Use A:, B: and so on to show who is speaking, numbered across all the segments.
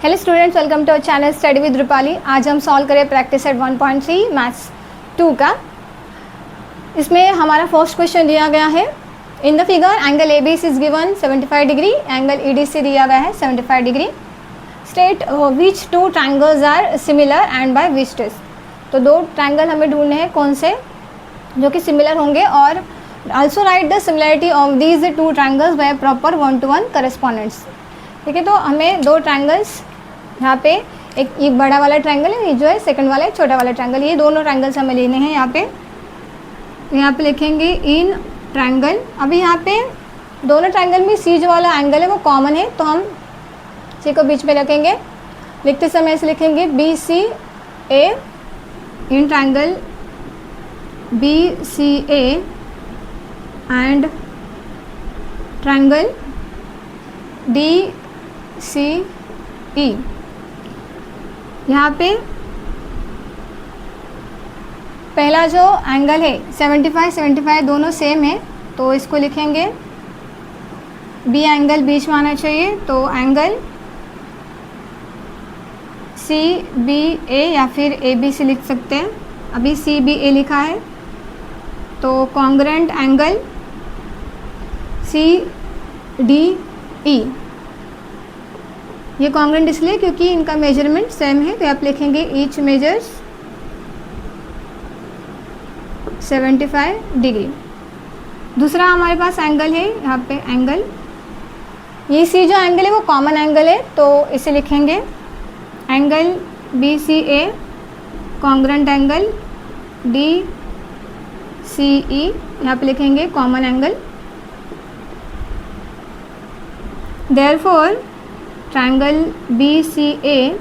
A: Hello students, welcome to our channel study with Rupali. आज हम solve करें प्रैक्टिस सेट 1.3 मैथ्स 2 का। इसमें हमारा फर्स्ट क्वेश्चन दिया गया है। In the figure angle A B C is given 75 degree, angle E D C दिया गया है 75 degree. State which two triangles are similar and by which test. तो दो ट्राइंगल हमें ढूंढने हैं कौन से जो कि सिमिलर होंगे, और also right the similarity of these two triangles by proper 1-to-1 करेस्पॉन्डेंट्स। ठीक है, तो हमें दो ट्राइंगल्स यहाँ पे एक ये बड़ा वाला ट्रायंगल है, ये जो है सेकंड वाला है छोटा वाला ट्रायंगल, ये दोनों ट्रायंगल्स हमें लेने हैं। यहाँ पे लिखेंगे इन ट्रायंगल। अभी यहाँ पे दोनों ट्रायंगल में सी जो वाला एंगल है वो कॉमन है, तो हम सी को बीच में रखेंगे। लिखते समय ऐसे लिखेंगे B C A in triangle B C A and triangle D C E. यहाँ पे पहला जो एंगल है 75 दोनों सेम है, तो इसको लिखेंगे बी एंगल बीच में आना चाहिए, तो एंगल सी बी ए या फिर ए बी सी लिख सकते हैं। अभी सी बी ए लिखा है, तो congruent angle C D E. ये कॉन्ग्रेंट इसलिए क्योंकि इनका मेजरमेंट सेम है, तो आप लिखेंगे ईच मेजर्स 75 डिग्री। दूसरा हमारे पास एंगल है, यहाँ पे एंगल ये सी जो एंगल है वो कॉमन एंगल है, तो इसे लिखेंगे angle B C A congruent angle D C E. यहाँ पे लिखेंगे common angle. Therefore triangle B C A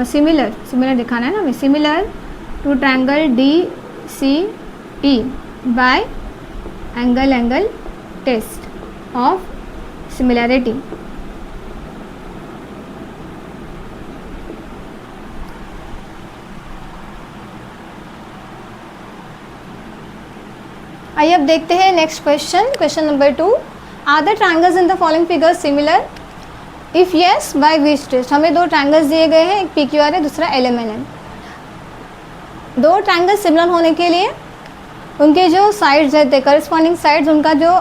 A: similar दिखाना है ना हमें, similar to triangle D C E by angle test of similarity. आइए अब देखते हैं next question number 2। Are the triangles in the following figure similar? If yes by which test. हमें दो ट्रायंगल्स दिए गए हैं, एक पी क्यू आर है, दूसरा एल एम एन है। दो ट्रायंगल सिमिलर होने के लिए उनके जो साइड्स रहते हैं, करस्पॉन्डिंग साइड्स, उनका जो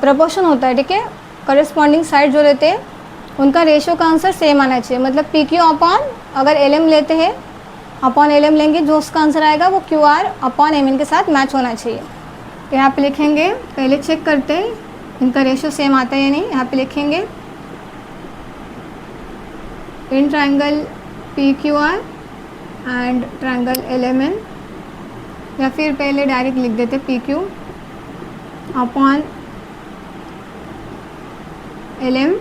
A: प्रपोर्शन होता है, ठीक है, करस्पॉन्डिंग साइड जो रहते हैं उनका रेशियो का आंसर सेम आना चाहिए। मतलब पी क्यू अपॉन अगर एल एम लेते हैं अपॉन एल एम लेंगे, जो उसका आंसर आएगा वो Q R upon M N K साथ मैच होना चाहिए। तो यहाँ पे लिखेंगे, पहले चेक करते हैं इनका रेशियो सेम आता है या नहीं। यहाँ पे लिखेंगे in triangle P Q R and triangle L M N, या फिर पहले डायरेक्ट लिख देते P Q upon L M,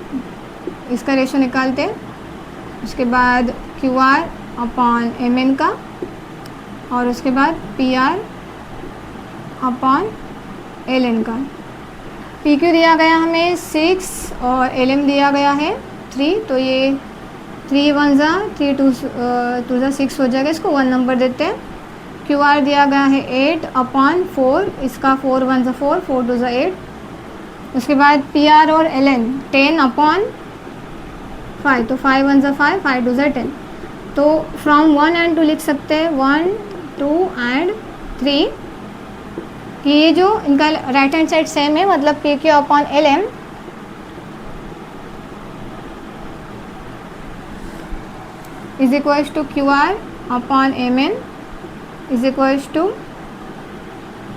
A: इसका रेशियो निकालते हैं। उसके बाद Q R upon M N का, और उसके बाद P R upon L N का। पी क्यू दिया गया हमें 6 और एल एम दिया गया है 3, तो ये 3 1 जा 3 2 जा 6 हो जाएगा, इसको 1 नंबर देते हैं। क्यू आर दिया गया है 8 अपॉन 4, इसका 4 1 जा 4 4 2 जा 8। उसके बाद पी आर और एल एन 10 अपॉन 5, तो 5 1 जा 5 5 2 जा 10। तो फ्रॉम 1 एंड 2 लिख सकते हैं 1 2 एंड 3 कि ये जो इनका राइट हैंड साइड सेम है, मतलब P Q upon L M is equals to Q R upon M N is equals to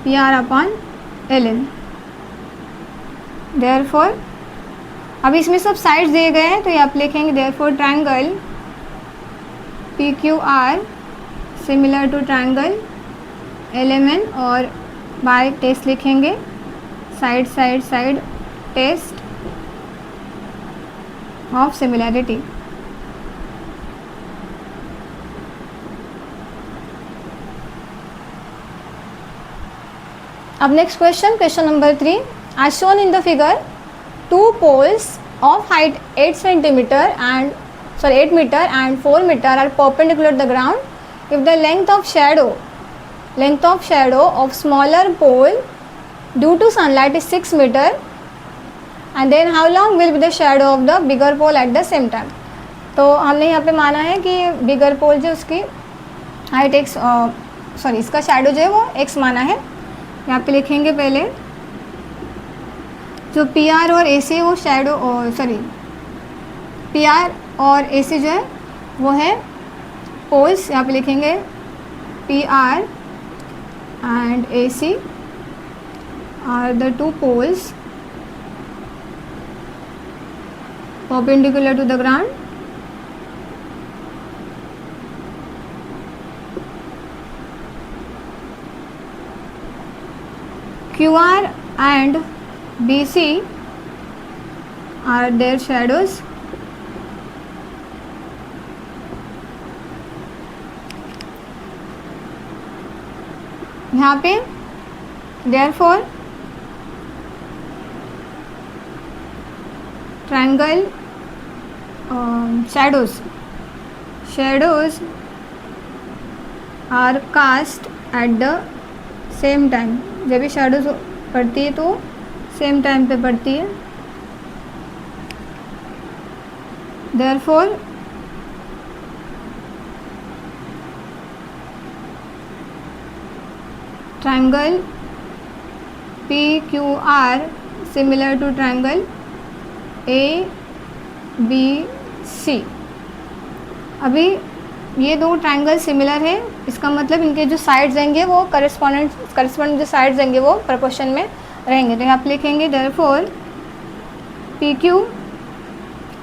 A: P R upon L N. Therefore अब इसमें सब साइड्स दिए गए हैं, तो ये आप लिखेंगे therefore triangle P Q R similar to triangle L M N, और बाय टेस्ट लिखेंगे side side side test of similarity. अब next question number 3। As shown in the figure, 2 poles of height 8 metre and 4 metre are perpendicular to the ground if the length of shadow of smaller pole due to sunlight is 6 meter and then how long will be the shadow of the bigger pole at the same time. तो हमने यहाँ पे माना है कि बिगर पोल जो उसकी height x sorry इसका शेडो जो है वो एक्स माना है। यहाँ पे लिखेंगे पहले जो पी आर और ए सी है वो शेडो सॉरी पी आर और ए सी जो है वो है पोल्स। यहाँ पे लिखेंगे P R and AC are the two poles perpendicular to the ground. QR and BC are their shadows. यहाँ पे therefore triangle shadows are cast at the same time। जब भी shadows पड़ती है तो सेम टाइम पे पड़ती है। therefore triangle PQR similar to triangle ABC। अभी ये दो ट्रायंगल सिमिलर है, इसका मतलब इनके जो साइड्स रहेंगे वो करस्पॉन्डेंट जो साइड्स रहेंगे वो प्रोपोर्शन में रहेंगे। तो यहाँ पे लिखेंगे देयरफॉर PQ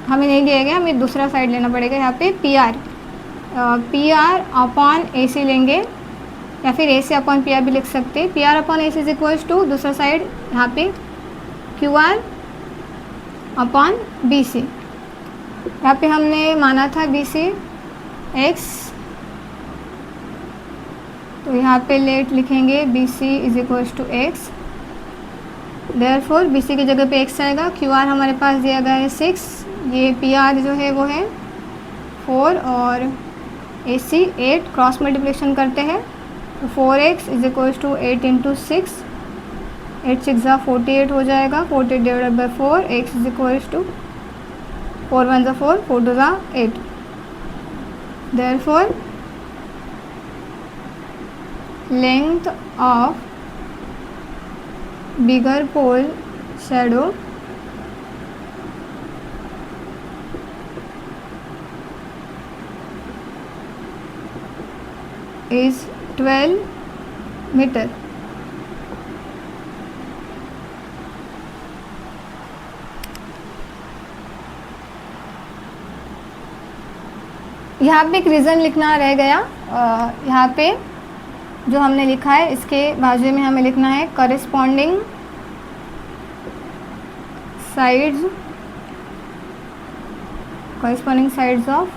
A: हमें नहीं दिया गया, हमें दूसरा साइड लेना पड़ेगा। यहाँ पे PR अपॉन AC लेंगे या फिर AC अपॉन PR भी लिख सकते हैं। PR upon AC is equals to दूसरा साइड यहाँ पे QR अपॉन BC। यहाँ पे हमने माना था BC X, तो यहाँ पे लेट लिखेंगे BC is equals to X। Therefore BC की जगह पे X आएगा। QR हमारे पास दिया गया है 6, ये PR जो है वो है 4 और AC 8। क्रॉस मल्टीप्लिकेशन करते हैं तो 4x is equals to 8 into 6, 8 6 48 हो जाएगा। 48 divided by 4, x is equals to 4 1 4, 4 2 8। Therefore length of bigger pole shadow is 12 metre. यहाँ पे एक रीज़न लिखना रह गया। यहाँ पे जो हमने लिखा है इसके बाजू में हमें लिखना है corresponding sides of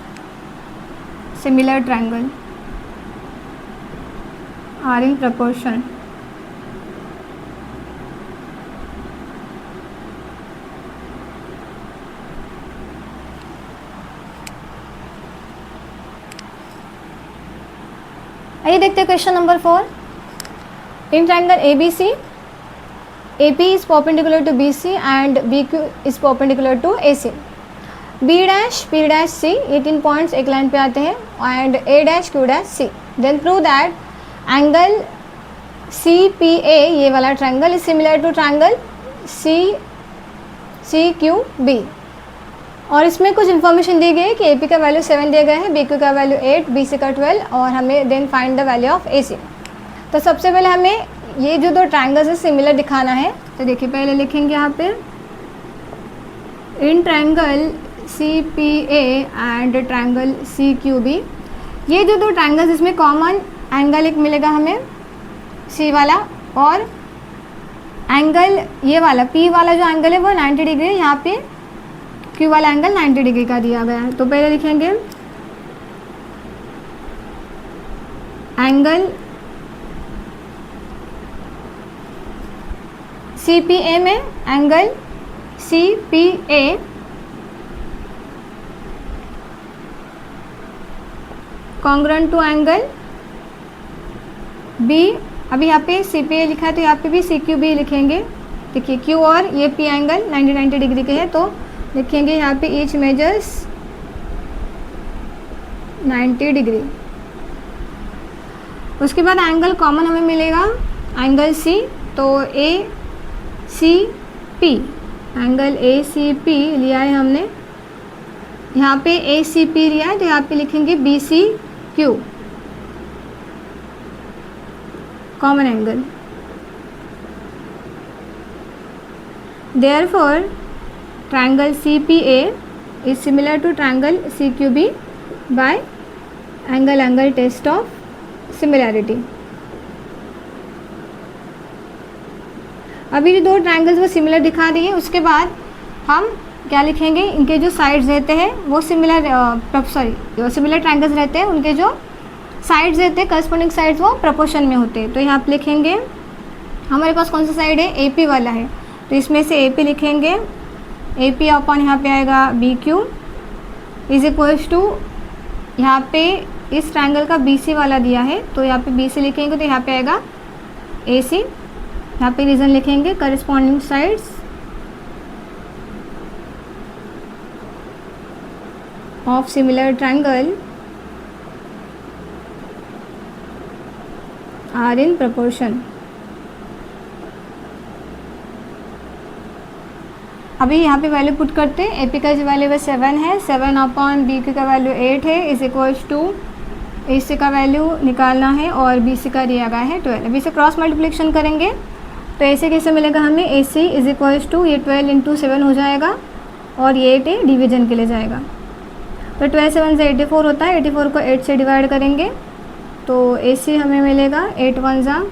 A: similar triangle are in proportion। आइए देखते हैं question number 4। In triangle ABC, AP is perpendicular to BC and BQ is perpendicular to AC। B dash P dash C ये 3 पॉइंट्स एक लाइन पे आते हैं and A dash Q dash C। Then prove that angle CPA ये वाला triangle is similar to triangle CQB। और इसमें कुछ इन्फॉर्मेशन दी गई है कि AP का वैल्यू 7 दिया गया है, BQ का वैल्यू 8, BC का 12 और हमें then find the value of AC। तो सबसे पहले हमें ये जो दो ट्रायंगल्स है सिमिलर दिखाना है। तो देखिए पहले लिखेंगे यहाँ पे in triangle CPA and triangle CQB। ये जो दो ट्रायंगल्स इसमें कॉमन एंगल एक मिलेगा हमें C वाला, और एंगल ये वाला P वाला जो एंगल है वो 90 डिग्री है। यहाँ पे Q वाला एंगल 90 डिग्री का दिया गया है। तो पहले लिखेंगे एंगल CPA में angle CPA congruent to angle B। अभी यहाँ पे CPA लिखा है तो यहाँ पे भी CQB लिखेंगे। देखिए Q और ये P एंगल 90 डिग्री के है, तो लिखेंगे यहाँ पे ईच मेजर्स 90 डिग्री। उसके बाद एंगल कॉमन हमें मिलेगा एंगल C, तो ACP, एंगल ACP लिया है हमने, यहाँ पे ACP लिया है तो यहाँ पे लिखेंगे BCQ, common angle. Therefore, triangle CPA is similar to triangle CQB by angle test of similarity। अभी जो दो ट्रायंगल्स वो सिमिलर दिखा दिए, उसके बाद हम क्या लिखेंगे, इनके जो साइड्स रहते हैं वो सिमिलर ट्रायंगल्स रहते हैं, उनके जो साइड्स रहते हैं करस्पॉन्डिंग साइड्स वो प्रोपोर्शन में होते हैं। तो यहाँ पे लिखेंगे हमारे पास कौन सा साइड है, AP वाला है, तो इसमें से AP लिखेंगे, AP अपॉन यहाँ पे आएगा BQ इज इक्वल्स टू, यहाँ पे इस ट्रायंगल का BC वाला दिया है तो यहाँ पे BC लिखेंगे तो यहाँ पे आएगा AC, यहाँ पे रीज़न लिखेंगे corresponding sides of similar triangle are in proportion. अभी यहाँ पे वैल्यू पुट करते हैं, AP का जो वैल्यू है 7 है, 7 अपॉन BQ का वैल्यू 8 है इज इक्वल्स टू AC का वैल्यू निकालना है और BC का दिया गया है 12। अभी इसे क्रॉस मल्टीप्लिकेशन करेंगे तो ऐसे कैसे मिलेगा हमें, AC इज इक्वल्स टू ये 12 इंटू 7 हो जाएगा और ये 8 डिवीजन के लिए जाएगा, तो 12 7 से 84 होता है, 84 को 8 से डिवाइड करेंगे तो AC हमें मिलेगा 8 1 ज़ा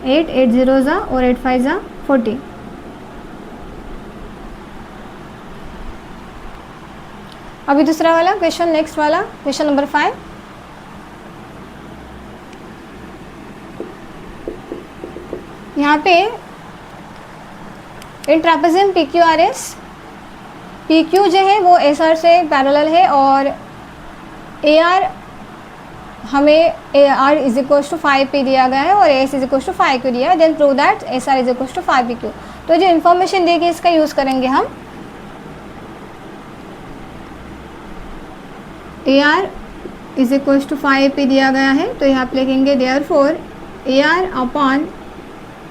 A: 8, 8 0 ज़ा और 8 5 ज़ा 40। अभी दूसरा वाला क्वेश्चन, नेक्स्ट वाला क्वेश्चन नंबर 5। यहाँ पे इन ट्रापेजियम PQRS, PQ जो है वो SR से पैरेलल है और AR हमें AR is equal to 5P दिया गया है और AS is equal to 5Q दिया है, then prove that SR is equal to 5PQ। तो जो इन्फॉर्मेशन देगी इसका यूज़ करेंगे हम। AR is equal to 5AP दिया गया है तो यहाँ पे लिखेंगे therefore AR upon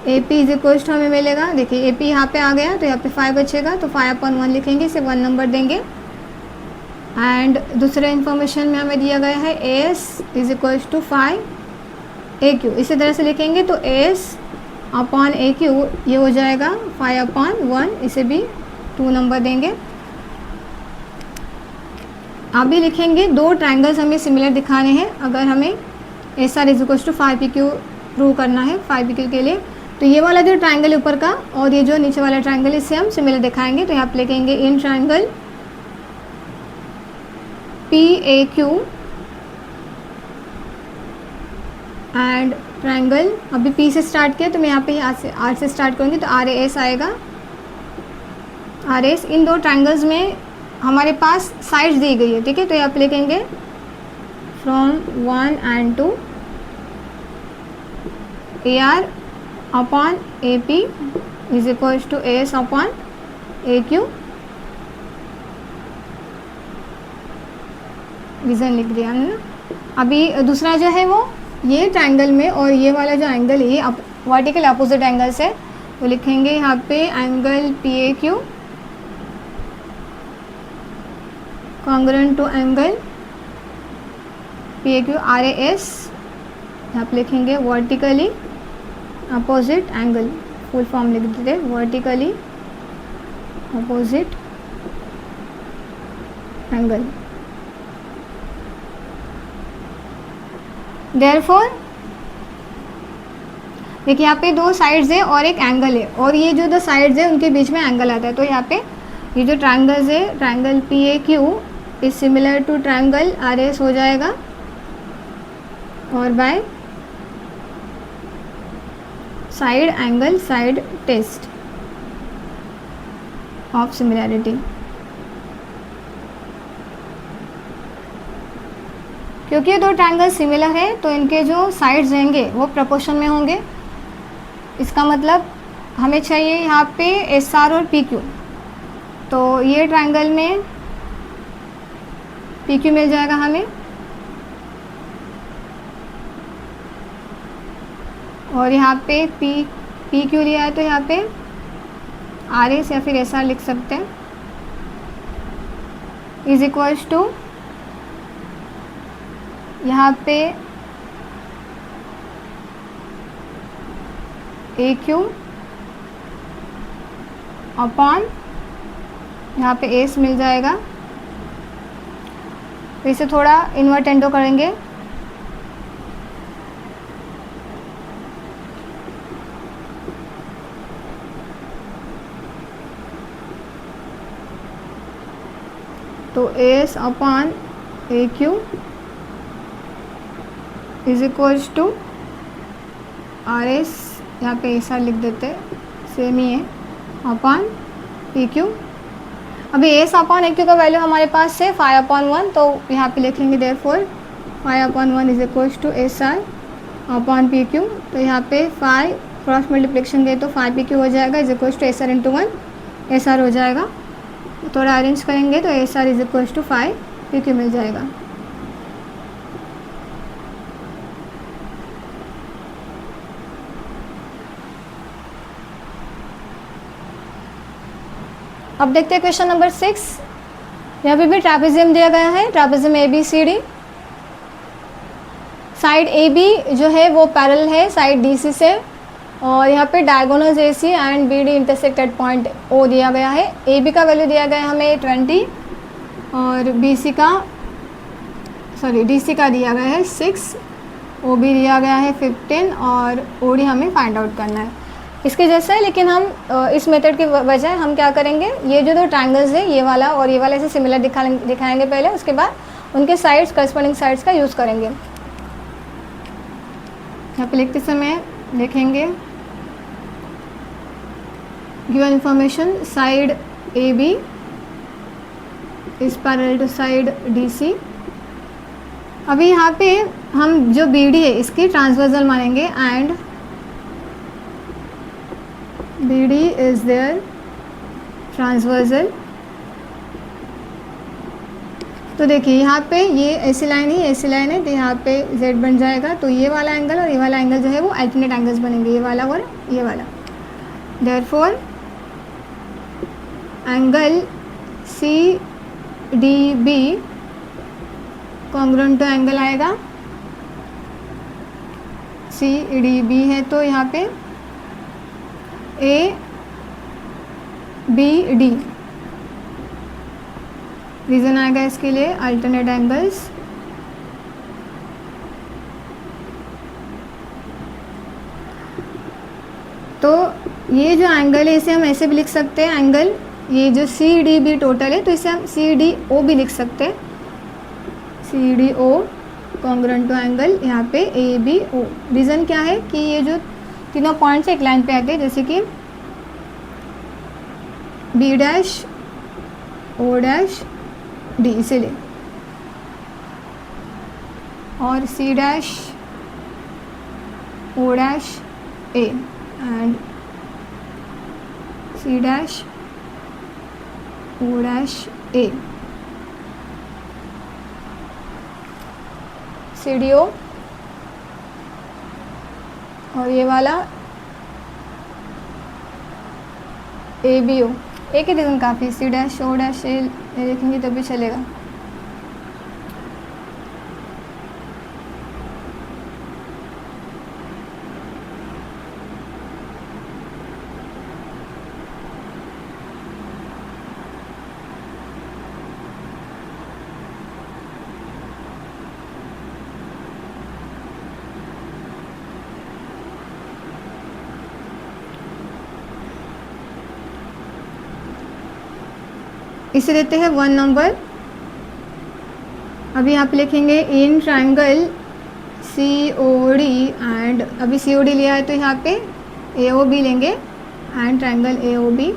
A: AP is equal to हमें मिलेगा, देखिए AP यहाँ पे आ गया तो यहाँ पे 5 बचेगा तो 5 अपॉन 1 लिखेंगे, इसे 1 नंबर देंगे। एंड दूसरे इन्फॉर्मेशन में हमें दिया गया है AS is equal to 5AQ, इसी तरह से लिखेंगे तो AS अपॉन AQ ये हो जाएगा 5 अपॉन 1, इसे भी 2 नंबर देंगे। अभी लिखेंगे दो ट्रायंगल्स हमें सिमिलर दिखाने हैं, अगर हमें SR is equal to 5PQ prove करना है 5PQ के लिए, तो ये वाला जो ट्रायंगल है ऊपर का और ये जो नीचे वाला ट्रायंगल इससे हम सिमिलर दिखाएंगे। तो यहाँ पे लिखेंगे in triangle PAQ and triangle, अभी P से स्टार्ट किया तो मैं यहाँ पे R से स्टार्ट करूँगी तो RAS आएगा, RS। इन दो ट्रायंगल्स में हमारे पास साइड्स दी गई है, ठीक है, तो यहाँ पे लिखेंगे from 1 and 2 AR upon AP is equal to AS upon AQ, reason लिख दिया है ना। अभी दूसरा जो है वो ये ट्रायंगल में और ये वाला जो एंगल है ये वर्टिकल अपोजिट एंगल्स है, तो लिखेंगे यहाँ पे angle PAQ congruent to angle PAQ RAS, यहाँ पे लिखेंगे vertically opposite angle, full form लिख देते वर्टिकली अपोजिट एंगल। देयरफॉर देखिए यहाँ पे दो साइड्स है और एक एंगल है और ये जो दो साइड्स है उनके बीच में एंगल आता है, तो यहाँ पे ये जो ट्रायंगल्स है triangle PAQ is similar to triangle RS हो जाएगा और by side angle side test of similarity. क्योंकि ये दो ट्रायंगल सिमिलर है तो इनके जो साइड्स रहेंगे वो प्रोपोर्शन में होंगे। इसका मतलब हमें चाहिए यहाँ पे एस आर और पी क्यू। तो ये ट्रायंगल में पी क्यू मिल जाएगा हमें, और यहाँ पे पी क्यू लिया है तो यहाँ पे आर एस या फिर एस आर लिख सकते हैं, इज इक्वल्स टू यहाँ पे ए क्यू अपॉन यहाँ पे एस मिल जाएगा। तो इसे थोड़ा इन्वर्टेंडो करेंगे, तो S upon A Q is equals to R S, यहाँ पे एस आर लिख देते, सेम ही है, अपॉन पी क्यू। अभी एस अपॉन ए क्यू का वैल्यू हमारे पास है 5/1, तो यहाँ पे लिखेंगे therefore 5/1 is equals to S R upon P Q. तो यहाँ पे 5 क्रॉस मल्टीप्लिकेशन गए तो 5 पी क्यू हो जाएगा, is equals to S R into 1 S R हो जाएगा। थोड़ा अरेंज करेंगे तो S R is equals to 5 P Q मिल जाएगा। अब देखते हैं क्वेश्चन नंबर 6। यहाँ पे भी ट्रापेजियम दिया गया है, trapezium A B C D. Side A B जो है वो पैरेलल है साइड डी सी से, और यहाँ पे diagonals A C and B D intersect at point O दिया गया है। ए बी का वैल्यू दिया गया है हमें 20 और डी सी का दिया गया है 6, ओ बी दिया गया है 15 और ओ डी हमें फाइंड आउट करना है। इसके जैसा है, लेकिन हम इस मेथड के बजाय हम क्या करेंगे, ये जो दो ट्रायंगल्स है ये वाला और ये वाला ऐसे सिमिलर दिखाएंगे पहले, उसके बाद उनके साइड्स करस्पॉन्डिंग साइड्स का यूज़ करेंगे। यहाँ पे लिखते समय लिखेंगे given information side A B is parallel to side D C. अभी यहाँ पे हम जो बी डी है इसकी ट्रांसवर्सल मानेंगे and B D is their transversal. तो देखिए यहाँ पे ये ऐसी लाइन है तो यहाँ पे z बन जाएगा, तो ये वाला एंगल और ये वाला एंगल जो है वो अल्टरनेट एंगल्स बनेंगे, ये वाला और ये वाला। Therefore angle C D B congruent to angle आएगा सी डी बी है, तो यहाँ पे ए बी डी रीज़न आएगा इसके लिए अल्टरनेट एंगल्स। तो ये जो एंगल है इसे हम ऐसे भी लिख सकते हैं, एंगल ये जो सी डी बी टोटल है तो इसे हम सी डी ओ भी लिख सकते हैं, C D O congruent to angle यहाँ पे ए बी ओ। रीज़न क्या है कि ये जो तीनों पॉइंट्स एक लाइन पे आते हैं, जैसे कि B dash O dash D इसीलिए, और C dash O dash A and C dash O dash A, C D O, और ये वाला ए बी ओ। एक ही रीज़न काफ़ी, सी डैश ओ डैश ए लिखेंगे तब भी चलेगा। इसे देते हैं 1 नंबर। अभी यहाँ पे लिखेंगे in triangle C O D and, अभी सी ओ डी लिया है तो यहाँ पे ए ओ बी लेंगे and triangle A O B.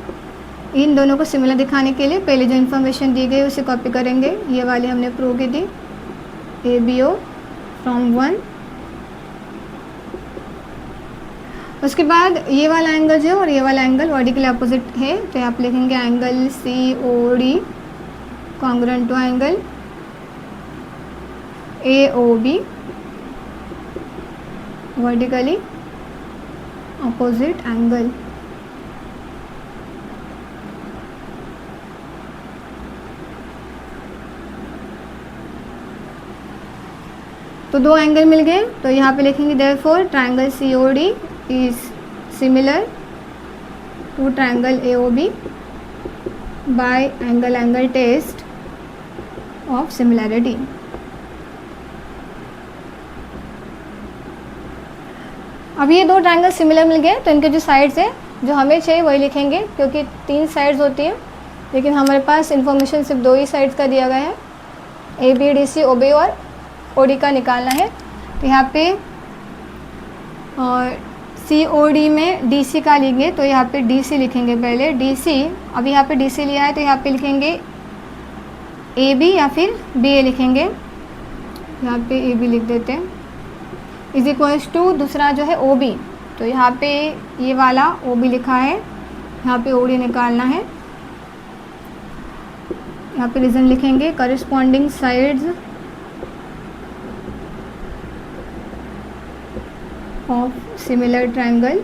A: इन दोनों को सिमिलर दिखाने के लिए पहले जो इन्फॉर्मेशन दी गई उसे कॉपी करेंगे, ये वाली हमने प्रूव की थी, ए बी ओ फ्रॉम 1। उसके बाद ये वाला एंगल जो है और ये वाला एंगल वर्टिकल अपोजिट है, तो यहाँ पे लिखेंगे angle COD congruent to angle AOB vertically opposite angle. तो दो एंगल मिल गए, तो यहाँ पे लिखेंगे therefore triangle COD is similar to triangle AOB by angle test of similarity. अब ये दो ट्रायंगल सिमिलर मिल गए, तो इनके जो साइड्स है जो हमें चाहिए वही लिखेंगे, क्योंकि 3 साइड्स होती है लेकिन हमारे पास इन्फॉर्मेशन सिर्फ 2 ही साइड्स का दिया गया है, ABDC OB और OD का निकालना है। तो यहाँ पे और COD में DC का लेंगे, तो यहाँ पे DC लिखेंगे पहले DC। अब यहाँ पे DC लिया है तो यहाँ पे लिखेंगे AB या फिर BA लिखेंगे, यहाँ पे AB लिख देते हैं, इज इक्वल्स टू दूसरा जो है OB, तो यहाँ पे ये वाला OB लिखा है, यहाँ पे OD निकालना है। यहाँ पे रीजन लिखेंगे corresponding sides of similar triangle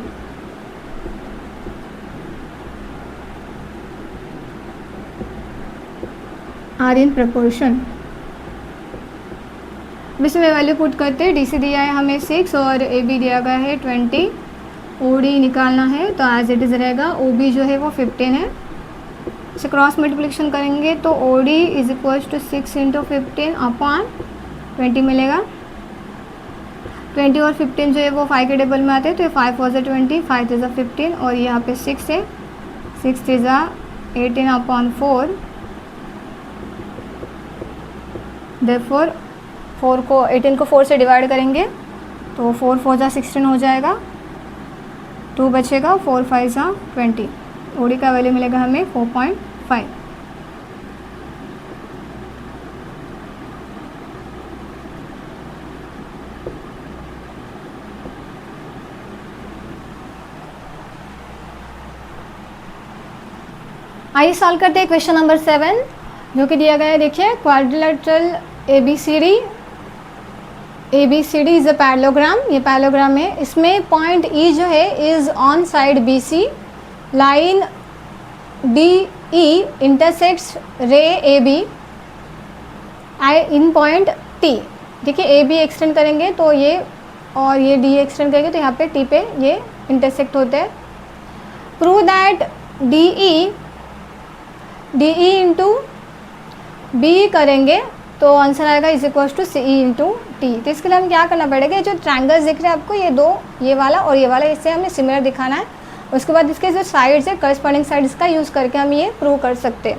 A: are in proportion. इसमें वैल्यू पुट करते हैं, DC दिया है हमें 6 और AB दिया गया है 20, OD निकालना है तो एज इट इज़ रहेगा, OB जो है वो 15 है। इसे क्रॉस मल्टीप्लिकेशन करेंगे तो OD is equals to 6 × 15 upon 20 मिलेगा। 20 और 15 जो है वो 5 के टेबल में आते हैं, तो 5 4 = 20, 5 3 = 15 और यहाँ पे 6 है, 6 3 = 18 अपॉन 4। देयरफॉर 4 को 18 को 4 से डिवाइड करेंगे तो 4 4 = 16 हो जाएगा, 2 बचेगा, 4 5 = 20। OD का वैल्यू मिलेगा हमें 4.5। आइए सॉल्व करते हैं क्वेश्चन नंबर 7 जो कि दिया गया है। देखिए quadrilateral ABCD is a parallelogram, ये पैरेललोग्राम है। इसमें पॉइंट E जो है is on side BC, line DE intersects रे AB इन पॉइंट T। देखिए AB एक्सटेंड करेंगे तो ये और ये DE एक्सटेंड करेंगे तो यहाँ पे T पे ये इंटरसेक्ट होते हैं। Prove that DE into B करेंगे तो आंसर आएगा is equals to CE into T। तो इसके लिए हम क्या करना पड़ेगा, जो ट्रायंगल्स दिख रहे हैं आपको, ये दो, ये वाला और ये वाला, इससे हमें सिमिलर दिखाना है। उसके बाद इसके जो साइड्स है करस्पॉन्डिंग साइड्स का यूज़ करके हम ये प्रूव कर सकते हैं।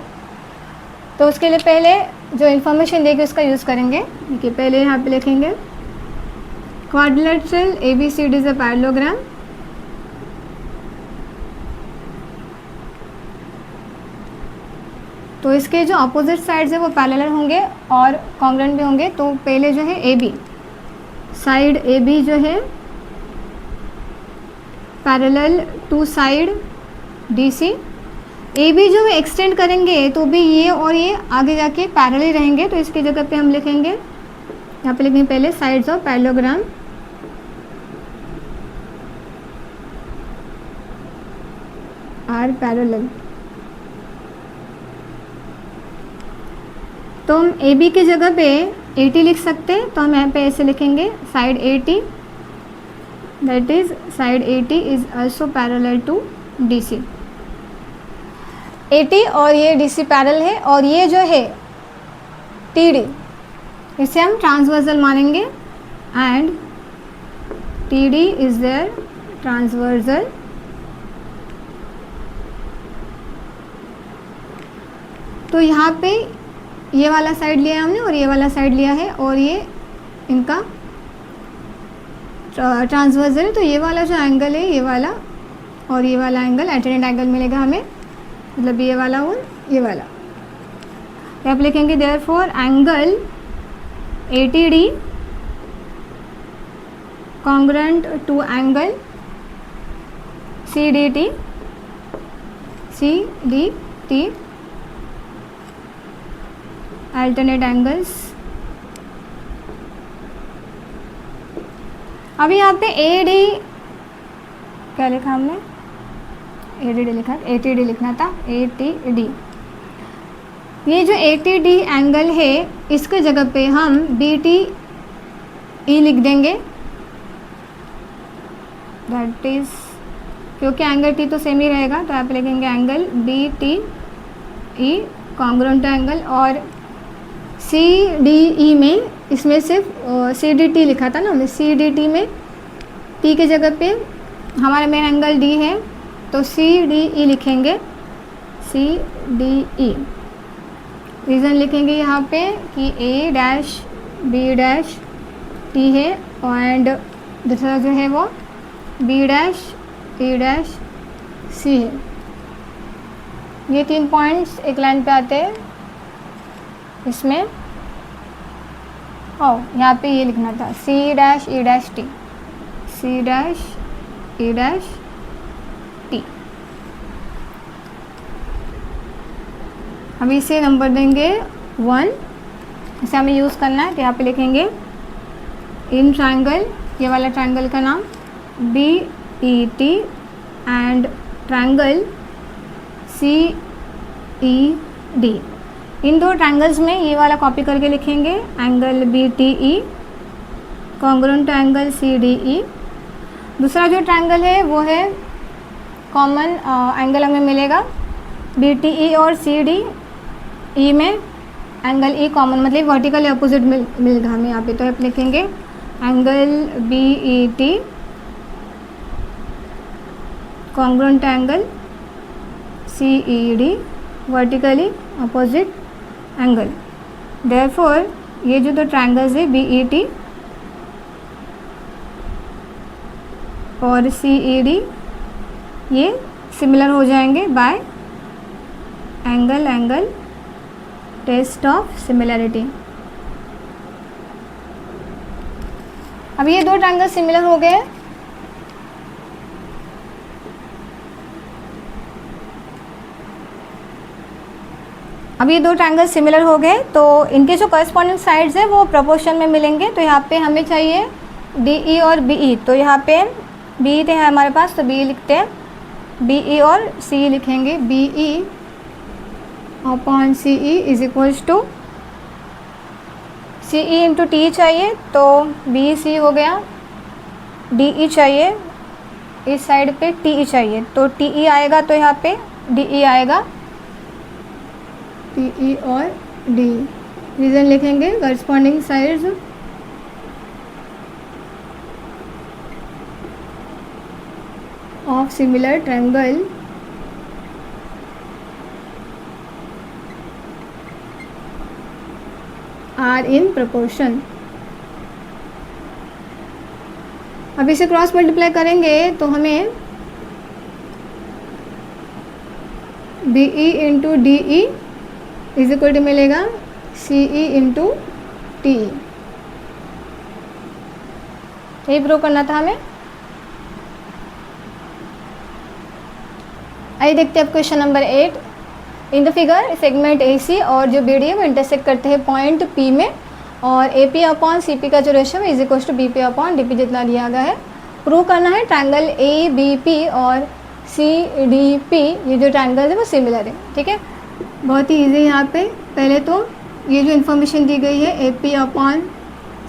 A: तो उसके लिए पहले जो इन्फॉर्मेशन देगी उसका यूज़ करेंगे। देखिए पहले यहाँ पे लिखेंगे quadrilateral ABCD is a parallelogram. तो इसके जो अपोजिट साइड्स है वो पैरेलल होंगे और कॉन्ग्रुएंट भी होंगे। तो पहले जो है AB, साइड AB जो है parallel to side DC। AB जो है एक्सटेंड करेंगे तो भी ये और ये आगे जाके पैरेलल ही रहेंगे, तो इसकी जगह पे हम लिखेंगे, यहाँ पे लिखेंगे पहले sides of parallelogram are parallel. तो हम AB की जगह पे 80 लिख सकते हैं, तो हम यहाँ पे ऐसे लिखेंगे side 80, that is side 80 is also parallel to DC। 80 और ये DC पैरेलल है, और ये जो है TD इसे हम ट्रांसवर्सल मानेंगे and TD is their transversal. तो यहाँ पे ये वाला साइड लिया है हमने और ये वाला साइड लिया है और ये इनका ट्रांसवर्सल है। तो ये वाला जो एंगल है, ये वाला और ये वाला एंगल एटेंडेंट एंगल मिलेगा हमें, मतलब ये वाला और ये वाला। आप लिखेंगे therefore angle ATD congruent to angle CDT, alternate angles। अभी यहाँ पे AD क्या लिखा हमने, ADD लिखा, ATD लिखना था, ATD। ये जो ATD एंगल है इसके जगह पे हम BTE लिख देंगे, दैट इज़, क्योंकि एंगल T तो सेम ही रहेगा तो आप लिखेंगे एंगल BTE कॉन्ग्रुएंट एंगल। और CDE में, इसमें सिर्फ CDT लिखा था ना हमने, CDT में T के जगह पे हमारा मेन एंगल D है तो CDE लिखेंगे, CDE। रीज़न लिखेंगे यहाँ पे कि A dash B dash T है एंड दूसरा जो है वो B dash A dash C है। ये 3 पॉइंट्स एक लाइन पे आते हैं इसमें। यहाँ पे ये लिखना था C dash E dash T, C dash E dash T। अभी इसे नंबर देंगे 1, इसे हमें यूज़ करना है तो यहाँ पे लिखेंगे इन ट्रायंगल, ये वाला ट्रायंगल का नाम BET एंड ट्रायंगल CED। इन दो ट्रायंगल्स में ये वाला कॉपी करके लिखेंगे angle BTE congruent angle CDE। दूसरा जो ट्रायंगल है वो है कॉमन एंगल हमें मिलेगा BTE और CDE में एंगल E कॉमन, मतलब वर्टिकल अपोजिट मिलेगा हमें यहाँ पे, तो आप लिखेंगे angle BET congruent angle CED vertically opposite angle. Therefore ये जो दो ट्रायंगल्स है BET और CED ये सिमिलर हो जाएंगे by angle test of similarity. अब ये दो ट्रायंगल सिमिलर हो गए। अब ये दो ट्रायंगल सिमिलर हो गए तो इनके जो करस्पॉन्डिंग साइड्स है वो प्रोपोर्शन में मिलेंगे। तो यहाँ पे हमें चाहिए DE और BE, तो यहाँ पे BE है हमारे पास तो BE लिखते हैं, BE और CE लिखेंगे। BE upon CE is equals to CE into TE चाहिए तो BC हो गया, DE चाहिए इस साइड पे, TE चाहिए तो TE आएगा, तो यहाँ पे DE आएगा, TE और D। रीज़न लिखेंगे corresponding sides of similar triangle are in proportion. अब इसे क्रॉस मल्टीप्लाई करेंगे तो हमें BE into DE is equal to मिलेगा CE इंटू TE। यही प्रूव करना था हमें। आइए देखते हैं अब question number 8। In the figure segment AC और जो BD है वो इंटरसेक्ट करते हैं पॉइंट P में, और AP अपॉन CP का जो रेशियो है is equal to BP upon DP जितना दिया गया है। प्रूव करना है ट्रायंगल ABP और CDP, ये जो ट्रायंगल है वो सिमिलर है। ठीक है, बहुत ही ईजी। यहाँ पे पहले तो ये जो इन्फॉर्मेशन दी गई है AP अपॉन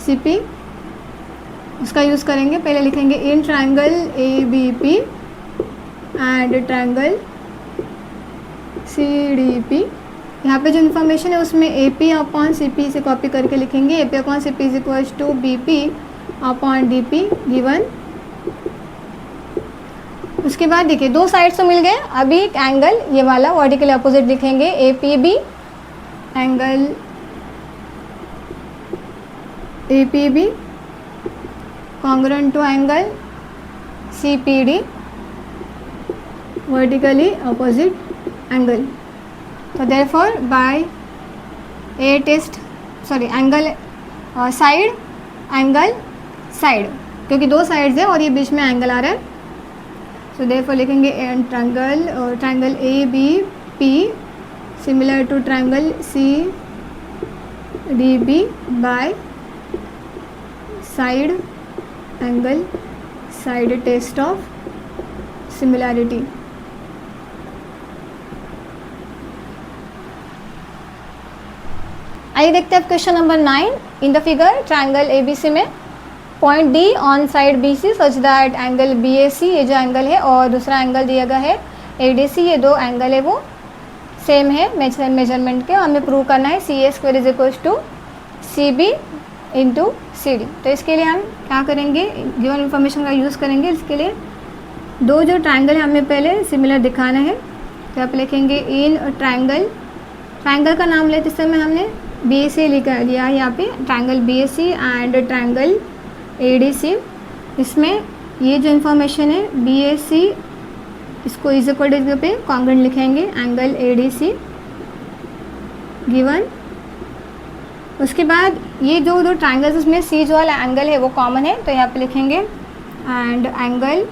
A: CP उसका यूज़ करेंगे। पहले लिखेंगे in triangle ABP and triangle CDP। यहाँ पे जो इन्फॉर्मेशन है उसमें AP अपॉन CP से कॉपी करके लिखेंगे। AP upon CP is equals to BP upon DP given. उसके बाद देखिए दो साइड्स तो मिल गए, अभी एक एंगल ये वाला वर्टिकल अपोजिट लिखेंगे APB angle APB congruent to angle CPD vertically opposite angle. तो therefore by a test angle side, क्योंकि दो साइड्स है और ये बीच में एंगल आ रहा है, सो देयरफॉर लिखेंगे ट्रायंगल और triangle A B P similar to triangle C D B by side angle side test of similarity. आइए देखते हैं question number 9। In the figure triangle A B C में point D on side B C such that angle B A C, ये जो angle है, और दूसरा angle दिया गया है ए डी सी, ये दो एंगल है वो सेम है मेजरमेंट के। हमें प्रूव करना है C A square is equal to C B into C D. तो इसके लिए हम क्या करेंगे, गिवन इन्फॉर्मेशन का यूज़ करेंगे। इसके लिए दो जो ट्रायंगल है हमें पहले सिमिलर दिखाना है। तो आप लिखेंगे इन ट्रायंगल का नाम लेते समय हमने बी ए सी लिया यहाँ पे, triangle B A C and triangle A D C. इसमें ये जो इन्फॉर्मेशन है बी ए सी, इसको इज इक्वल टू पे कॉन्ग्रेंट लिखेंगे angle A D C given. उसके बाद ये जो दो ट्रायंगल्स इसमें सी जो वाला एंगल है वो कॉमन है, तो यहाँ पे लिखेंगे एंड एंगल,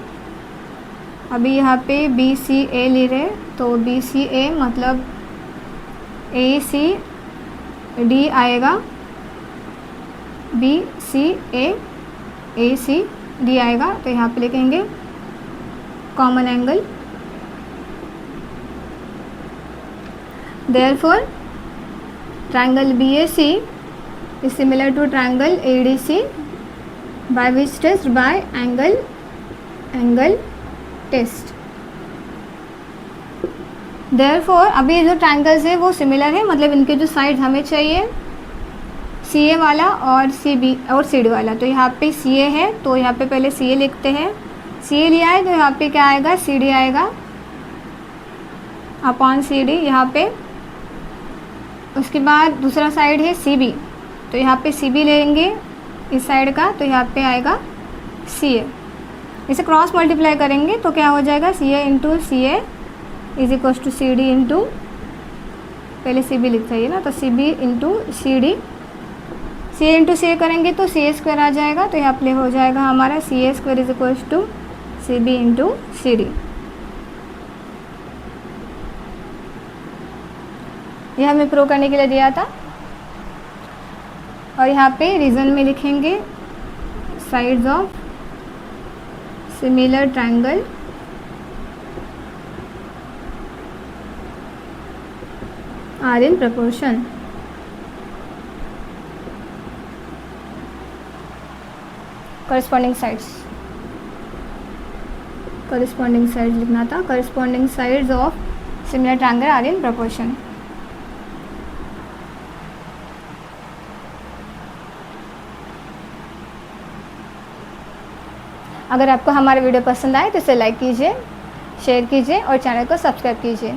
A: अभी यहाँ पे बी सी ए ले रहे, तो बी सी ए मतलब ए सी डी आएगा, B C A C D आएगा। तो यहाँ पे लिखेंगे common angle. Therefore triangle B A C is similar to triangle A D C by which test, by angle test. Therefore अभी जो triangles है वो सिमिलर है, मतलब इनके जो साइड्स हमें चाहिए सी ए वाला और सी बी और सी डी वाला। तो यहाँ पे सी ए है तो यहाँ पे पहले सी ए लिखते हैं, सी ए लिया है तो यहाँ पे क्या आएगा, सी डी आएगा अपॉन सी डी यहाँ पे। उसके बाद दूसरा साइड है सी बी, तो यहाँ पे सी बी लेंगे इस साइड का, तो यहाँ पे आएगा सी ए। इसे क्रॉस मल्टीप्लाई करेंगे तो क्या हो जाएगा, C A into C A is equal to C D into, पहले सी बी लिख चाहिए ना, तो C B into C D. C A into C A करेंगे तो सी ए स्क्वायर आ जाएगा, तो यहाँ पे हो जाएगा हमारा C A square is equal to C B into C D. यह हमें प्रूव करने के लिए दिया था। और यहाँ पे रीजन में लिखेंगे sides of similar triangle are in proportion. Corresponding sides लिखना था, corresponding sides of similar triangle are in proportion. अगर आपको हमारा वीडियो पसंद आए तो इसे लाइक कीजिए, शेयर कीजिए और चैनल को सब्सक्राइब कीजिए।